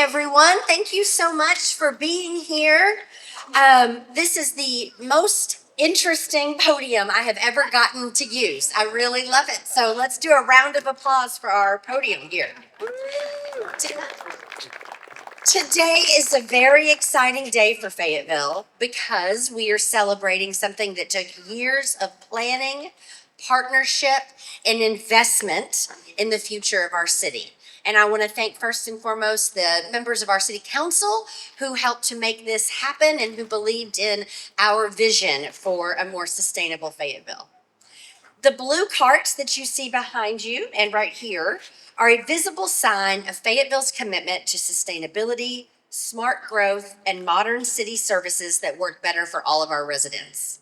everyone. Thank you so much for being here. This is the most interesting podium I have ever gotten to use. I really love it. So let's do a round of applause for our podium here. Today is a very exciting day for Fayetteville because we are celebrating something that took years of planning, partnership, and investment in the future of our city. And I want to thank first and foremost the members of our city council who helped to make this happen and who believed in our vision for a more sustainable Fayetteville. The blue carts that you see behind you and right here are a visible sign of Fayetteville's commitment to sustainability, smart growth, and modern city services that work better for all of our residents.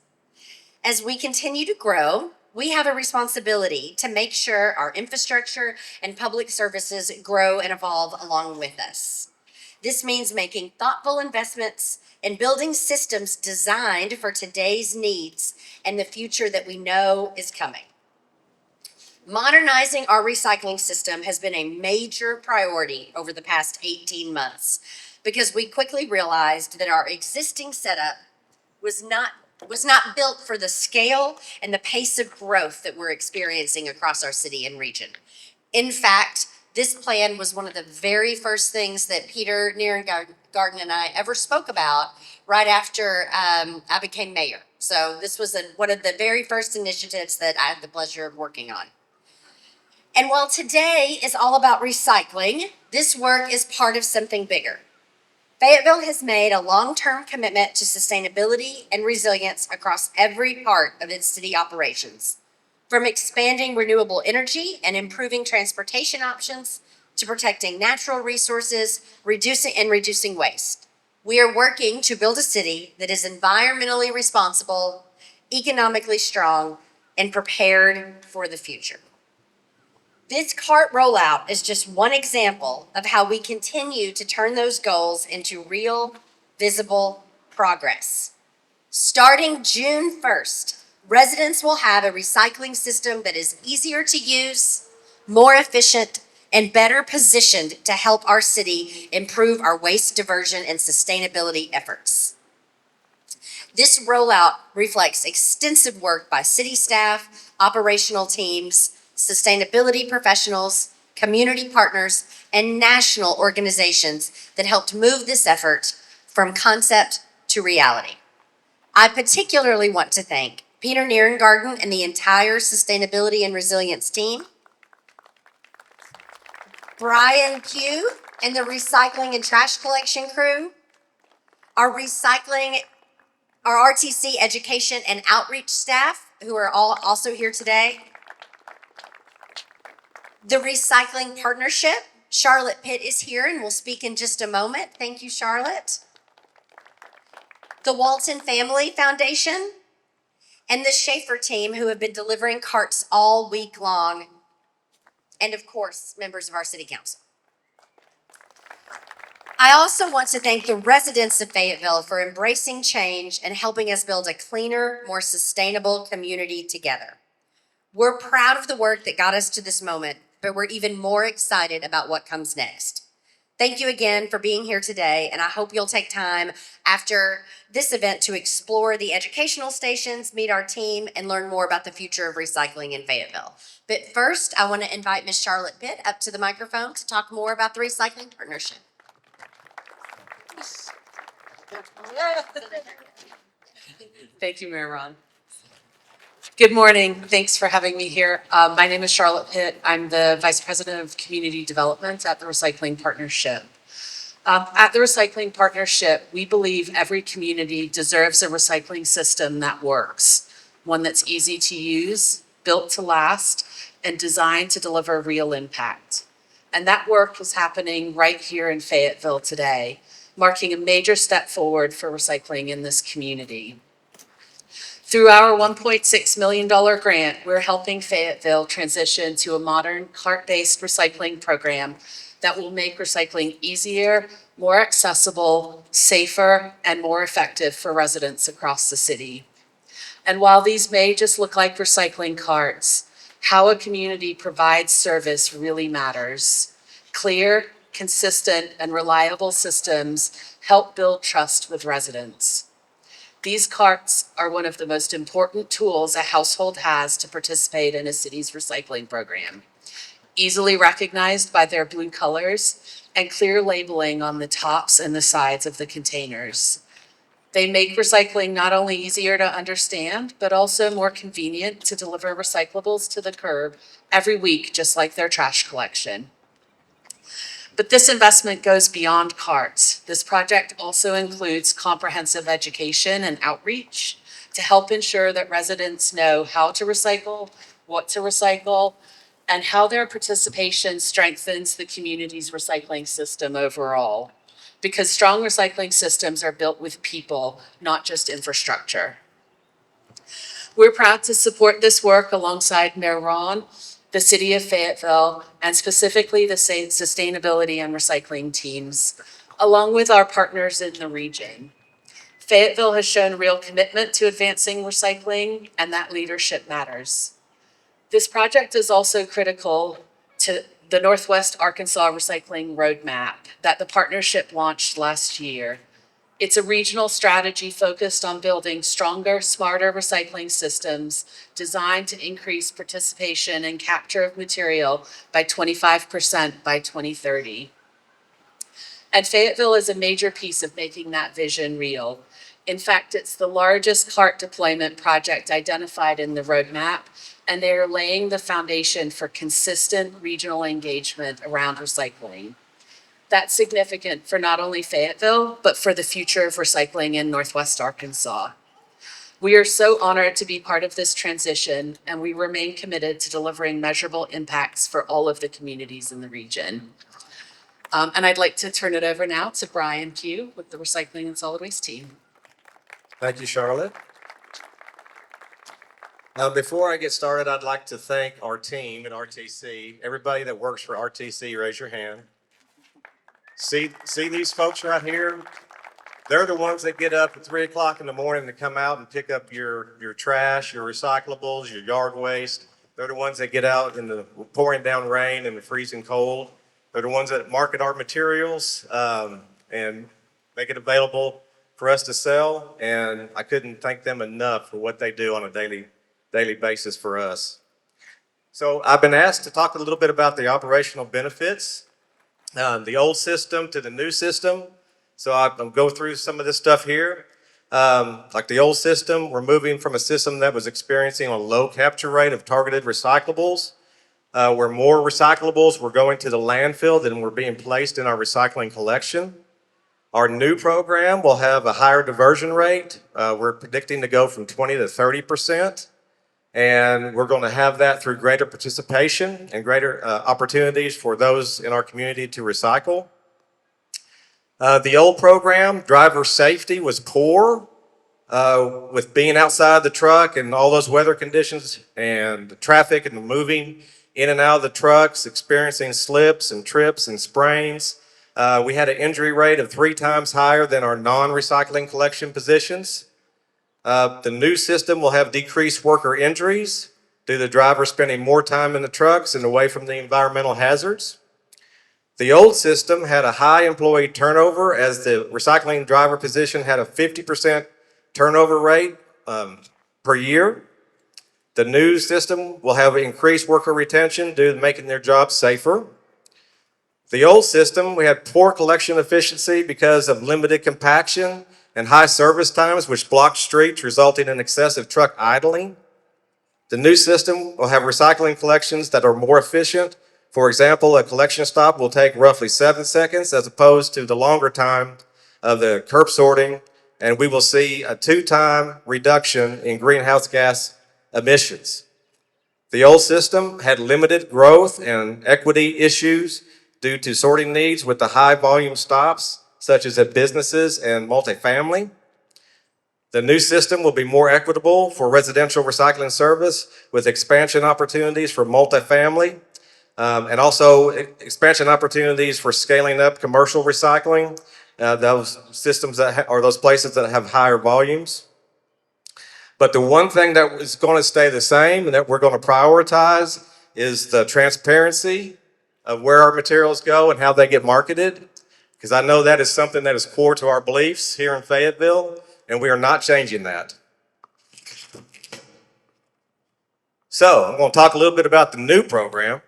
As we continue to grow, we have a responsibility to make sure our infrastructure and public services grow and evolve along with us. This means making thoughtful investments and building systems designed for today's needs and the future that we know is coming. Modernizing our recycling system has been a major priority over the past 18 months because we quickly realized that our existing setup was not built for the scale and the pace of growth that we're experiencing across our city and region. In fact, this plan was one of the very first things that Peter Nierengarten and I ever spoke about right after I became mayor. So this was one of the very first initiatives that I had the pleasure of working on. And while today is all about recycling, this work is part of something bigger. Fayetteville has made a long-term commitment to sustainability and resilience across every part of its city operations, from expanding renewable energy and improving transportation options to protecting natural resources, reducing waste. We are working to build a city that is environmentally responsible, economically strong, and prepared for the future. This cart rollout is just one example of how we continue to turn those goals into real, visible progress. Starting June 1st, residents will have a recycling system that is easier to use, more efficient, and better positioned to help our city improve our waste diversion and sustainability efforts. This rollout reflects extensive work by city staff, operational teams, sustainability professionals, community partners, and national organizations that helped move this effort from concept to reality. I particularly want to thank Peter Nierengarten and the entire Sustainability and Resilience team, Brian Pugh and the Recycling and Trash Collection crew, our RTC Education and Outreach staff, who are all also here today, the Recycling Partnership. Charlotte Pitt is here and will speak in just a moment. Thank you, Charlotte. The Walton Family Foundation and the Schaefer team, who have been delivering carts all week long. And of course, members of our city council. I also want to thank the residents of Fayetteville for embracing change and helping us build a cleaner, more sustainable community together. We're proud of the work that got us to this moment, but we're even more excited about what comes next. Thank you again for being here today, and I hope you'll take time after this event to explore the educational stations, meet our team, and learn more about the future of recycling in Fayetteville. But first, I want to invite Ms. Charlotte Pitt up to the microphone to talk more about the Recycling Partnership. Thank you, Mayor Ron. Good morning. Thanks for having me here. My name is Charlotte Pitt. I'm the Vice President of Community Development at the Recycling Partnership. At the Recycling Partnership, we believe every community deserves a recycling system that works, one that's easy to use, built to last, and designed to deliver real impact. And that work is happening right here in Fayetteville today, marking a major step forward for recycling in this community. Through our $1.6 million grant, we're helping Fayetteville transition to a modern cart-based recycling program that will make recycling easier, more accessible, safer, and more effective for residents across the city. And while these may just look like recycling carts, how a community provides service really matters. Clear, consistent, and reliable systems help build trust with residents. These carts are one of the most important tools a household has to participate in a city's recycling program. Easily recognized by their blue colors and clear labeling on the tops and the sides of the containers. They make recycling not only easier to understand, but also more convenient to deliver recyclables to the curb every week, just like their trash collection. But this investment goes beyond carts. This project also includes comprehensive education and outreach to help ensure that residents know how to recycle, what to recycle, and how their participation strengthens the community's recycling system overall. Because strong recycling systems are built with people, not just infrastructure. We're proud to support this work alongside Mayor Ron, the City of Fayetteville, and specifically the sustainability and recycling teams, along with our partners in the region. Fayetteville has shown real commitment to advancing recycling, and that leadership matters. This project is also critical to the Northwest Arkansas Recycling Roadmap that the partnership launched last year. It's a regional strategy focused on building stronger, smarter recycling systems designed to increase participation and capture of material by 25% by 2030. And Fayetteville is a major piece of making that vision real. In fact, it's the largest cart deployment project identified in the roadmap, and they are laying the foundation for consistent regional engagement around recycling. That's significant for not only Fayetteville, but for the future of recycling in Northwest Arkansas. We are so honored to be part of this transition, and we remain committed to delivering measurable impacts for all of the communities in the region. And I'd like to turn it over now to Brian Pugh with the Recycling and Solid Waste team. Thank you, Charlotte. Before I get started, I'd like to thank our team at RTC. Everybody that works for RTC, raise your hand. See these folks right here? They're the ones that get up at 3 o'clock in the morning to come out and pick up your trash, your recyclables, your yard waste. They're the ones that get out in the pouring down rain and the freezing cold. They're the ones that market our materials and make it available for us to sell. And I couldn't thank them enough for what they do on a daily basis for us. So I've been asked to talk a little bit about the operational benefits, the old system to the new system. So I'll go through some of this stuff here. Like the old system, we're moving from a system that was experiencing a low capture rate of targeted recyclables, where more recyclables were going to the landfill than were being placed in our recycling collection. Our new program will have a higher diversion rate. We're predicting to go from 20 to 30%. And we're going to have that through greater participation and greater opportunities for those in our community to recycle. The old program, driver safety, was poor with being outside the truck and all those weather conditions and the traffic and the moving in and out of the trucks, experiencing slips and trips and sprains. We had an injury rate of 3 times higher than our non-recycling collection positions. The new system will have decreased worker injuries due to the driver spending more time in the trucks and away from the environmental hazards. The old system had a high employee turnover, as the recycling driver position had a 50% turnover rate per year. The new system will have increased worker retention due to making their jobs safer. The old system, we had poor collection efficiency because of limited compaction and high service times, which blocked streets, resulting in excessive truck idling. The new system will have recycling collections that are more efficient. For example, a collection stop will take roughly 7 seconds as opposed to the longer time of the curb sorting, and we will see a 2-time reduction in greenhouse gas emissions. The old system had limited growth and equity issues due to sorting needs with the high volume stops, such as at businesses and multifamily. The new system will be more equitable for residential recycling service with expansion opportunities for multifamily and also expansion opportunities for scaling up commercial recycling, those systems that are those places that have higher volumes. But the one thing that is going to stay the same and that we're going to prioritize is the transparency of where our materials go and how they get marketed, because I know that is something that is core to our beliefs here in Fayetteville, and we are not changing that. So I'm going to talk a little bit about the new program.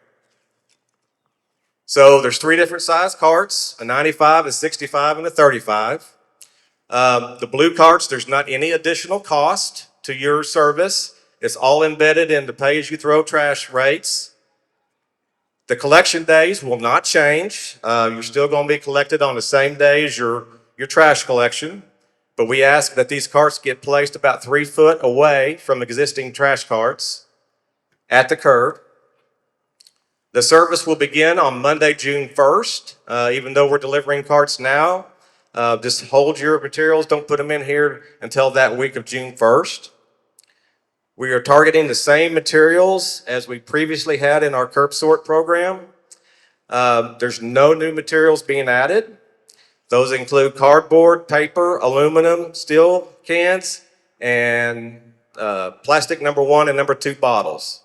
So there's 3 different size carts, a 95, a 65, and a 35. The blue carts, there's not any additional cost to your service. It's all embedded in the pay-as-you-throw trash rates. The collection days will not change. You're still going to be collected on the same day as your trash collection. But we ask that these carts get placed about 3 foot away from existing trash carts at the curb. The service will begin on Monday, June 1st. Even though we're delivering carts now, just hold your materials. Don't put them in here until that week of June 1st. We are targeting the same materials as we previously had in our curb sort program. There's no new materials being added. Those include cardboard, paper, aluminum, steel cans, and plastic number 1 and number 2 bottles.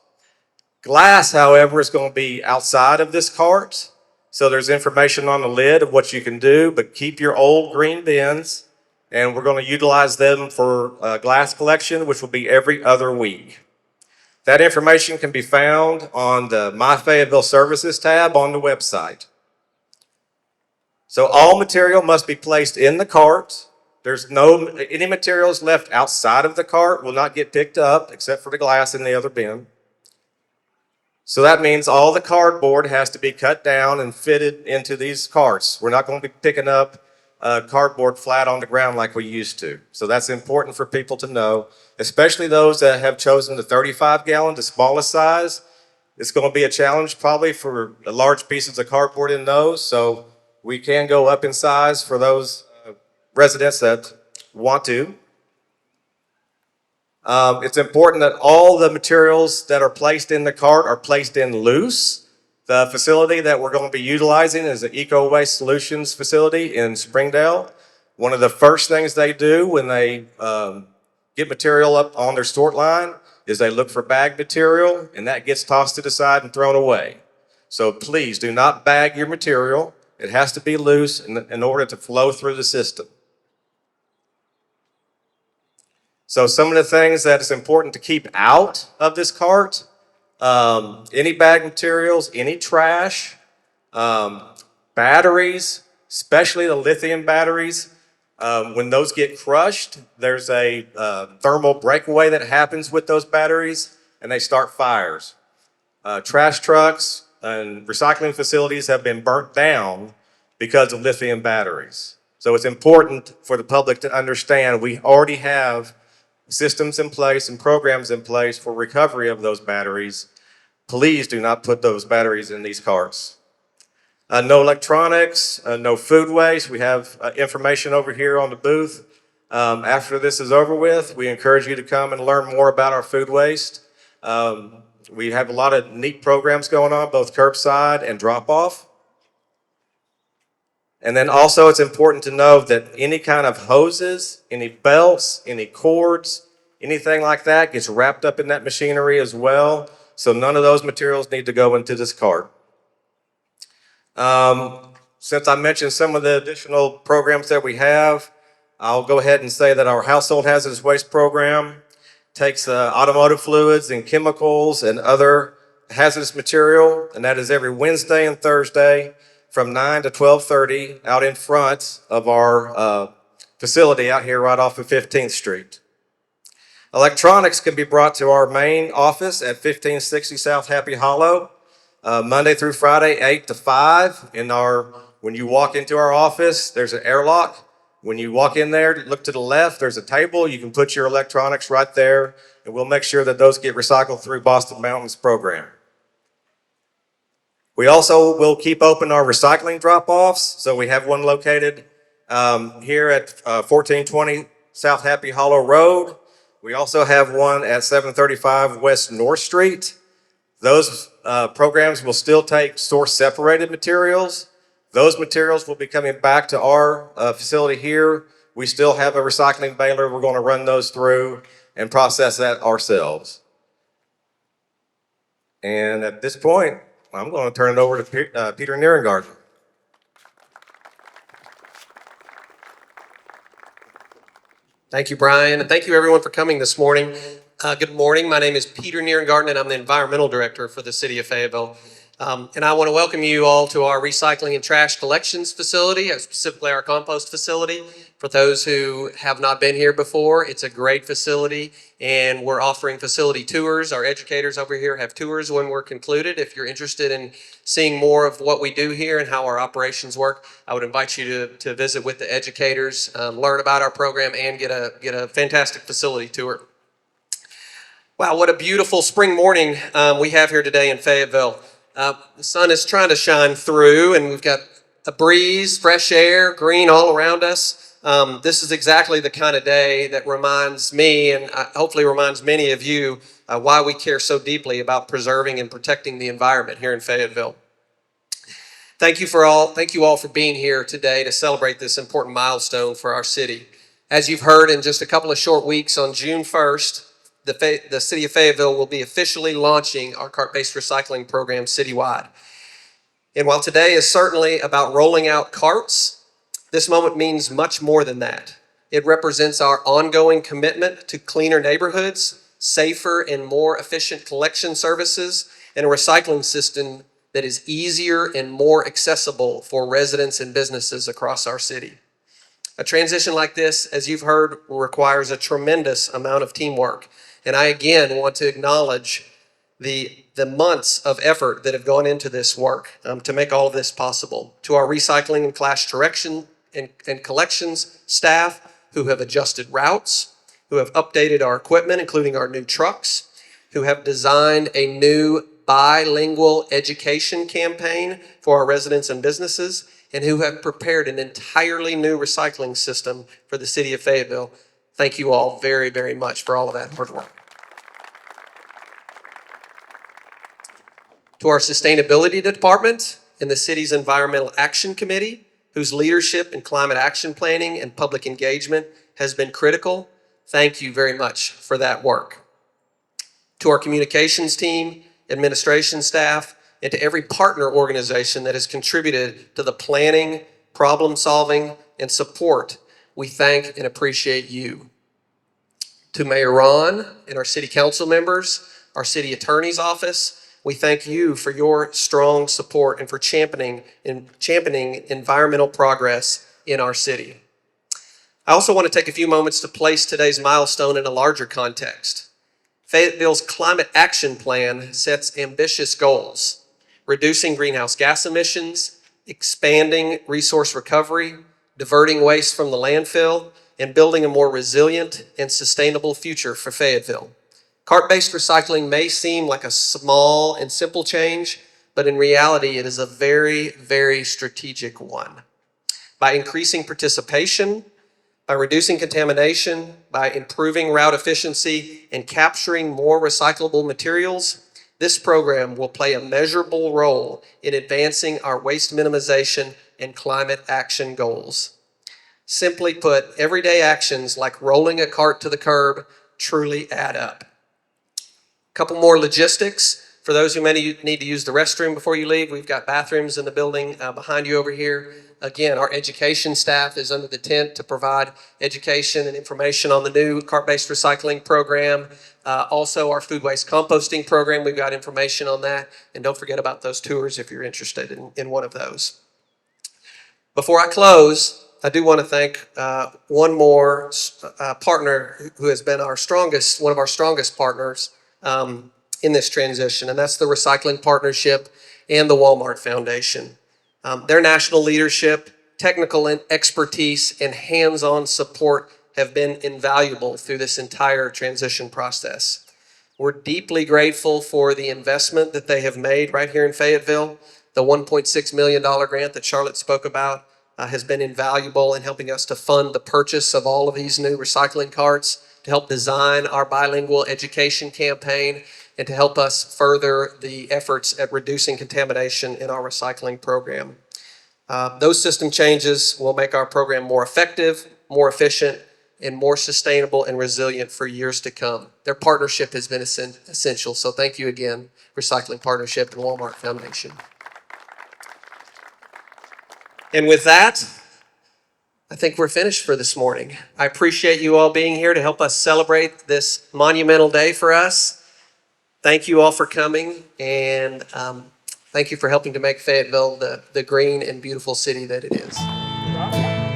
Glass, however, is going to be outside of this cart. So there's information on the lid of what you can do, but keep your old green bins, and we're going to utilize them for glass collection, which will be every other week. That information can be found on the My Fayetteville Services tab on the website. So all material must be placed in the cart. Any materials left outside of the cart will not get picked up except for the glass in the other bin. So that means all the cardboard has to be cut down and fitted into these carts. We're not going to be picking up cardboard flat on the ground like we used to. So that's important for people to know, especially those that have chosen the 35-gallon, the smallest size. It's going to be a challenge probably for large pieces of cardboard in those. So we can go up in size for those residents that want to. It's important that all the materials that are placed in the cart are placed in loose. The facility that we're going to be utilizing is the Eco Waste Solutions facility in Springdale. One of the first things they do when they get material up on their sort line is they look for bag material, and that gets tossed to the side and thrown away. So please do not bag your material. It has to be loose in order to flow through the system. So some of the things that is important to keep out of this cart, any bag materials, any trash, batteries, especially the lithium batteries. When those get crushed, there's a thermal breakaway that happens with those batteries, and they start fires. Trash trucks and recycling facilities have been burnt down because of lithium batteries. So it's important for the public to understand we already have systems in place and programs in place for recovery of those batteries. Please do not put those batteries in these carts. No electronics, no food waste. We have information over here on the booth. After this is over with, we encourage you to come and learn more about our food waste. We have a lot of neat programs going on, both curbside and drop-off. And then also it's important to know that any kind of hoses, any belts, any cords, anything like that gets wrapped up in that machinery as well. So none of those materials need to go into this cart. Since I mentioned some of the additional programs that we have, I'll go ahead and say that our household hazardous waste program takes automotive fluids and chemicals and other hazardous material, and that is every Wednesday and Thursday from 9 to 12:30 out in front of our facility out here right off of 15th Street. Electronics can be brought to our main office at 1560 South Happy Hollow, Monday through Friday, 8 to 5. When you walk into our office, there's an airlock. When you walk in there, look to the left, there's a table. You can put your electronics right there, and we'll make sure that those get recycled through Boston Mountain's program. We also will keep open our recycling drop-offs. So we have one located here at 1420 South Happy Hollow Road. We also have one at 735 West North Street. Those programs will still take source-separated materials. Those materials will be coming back to our facility here. We still have a recycling baler. We're going to run those through and process that ourselves. And at this point, I'm going to turn it over to Peter Nierengarten. Thank you, Brian, and thank you everyone for coming this morning. Good morning. My name is Peter Nierengarten, and I'm the Environmental Director for the City of Fayetteville. And I want to welcome you all to our recycling and trash collections facility, specifically our compost facility. For those who have not been here before, it's a great facility, and we're offering facility tours. Our educators over here have tours when we're concluded. If you're interested in seeing more of what we do here and how our operations work, I would invite you to visit with the educators, learn about our program, and get a fantastic facility tour. Wow, what a beautiful spring morning we have here today in Fayetteville. The sun is trying to shine through, and we've got a breeze, fresh air, green all around us. This is exactly the kind of day that reminds me, and hopefully reminds many of you, why we care so deeply about preserving and protecting the environment here in Fayetteville. Thank you all for being here today to celebrate this important milestone for our city. As you've heard, in just a couple of short weeks, on June 1st, the City of Fayetteville will be officially launching our cart-based recycling program citywide. And while today is certainly about rolling out carts, this moment means much more than that. It represents our ongoing commitment to cleaner neighborhoods, safer and more efficient collection services, and a recycling system that is easier and more accessible for residents and businesses across our city. A transition like this, as you've heard, requires a tremendous amount of teamwork. And I again want to acknowledge the months of effort that have gone into this work to make all of this possible. To our recycling and trash direction and collections staff who have adjusted routes, who have updated our equipment, including our new trucks, who have designed a new bilingual education campaign for our residents and businesses, and who have prepared an entirely new recycling system for the City of Fayetteville. Thank you all very, very much for all of that hard work. To our sustainability department and the city's environmental action committee, whose leadership in climate action planning and public engagement has been critical, thank you very much for that work. To our communications team, administration staff, and to every partner organization that has contributed to the planning, problem solving, and support, we thank and appreciate you. To Mayor Ron and our city council members, our city attorney's office, we thank you for your strong support and for championing environmental progress in our city. I also want to take a few moments to place today's milestone in a larger context. Fayetteville's Climate Action Plan sets ambitious goals: reducing greenhouse gas emissions, expanding resource recovery, diverting waste from the landfill, and building a more resilient and sustainable future for Fayetteville. Cart-based recycling may seem like a small and simple change, but in reality, it is a very, very strategic one. By increasing participation, by reducing contamination, by improving route efficiency, and capturing more recyclable materials, this program will play a measurable role in advancing our waste minimization and climate action goals. Simply put, everyday actions like rolling a cart to the curb truly add up. A couple more logistics. For those who may need to use the restroom before you leave, we've got bathrooms in the building behind you over here. Again, our education staff is under the tent to provide education and information on the new cart-based recycling program. Also, our food waste composting program, we've got information on that. And don't forget about those tours if you're interested in one of those. Before I close, I do want to thank one more partner who has been one of our strongest partners in this transition, and that's the Recycling Partnership and the Walmart Foundation. Their national leadership, technical expertise, and hands-on support have been invaluable through this entire transition process. We're deeply grateful for the investment that they have made right here in Fayetteville. The $1.6 million grant that Charlotte spoke about has been invaluable in helping us to fund the purchase of all of these new recycling carts, to help design our bilingual education campaign, and to help us further the efforts at reducing contamination in our recycling program. Those system changes will make our program more effective, more efficient, and more sustainable and resilient for years to come. Their partnership has been essential. So thank you again, Recycling Partnership and Walmart Foundation. And with that, I think we're finished for this morning. I appreciate you all being here to help us celebrate this monumental day for us. Thank you all for coming, and thank you for helping to make Fayetteville the green and beautiful city that it is.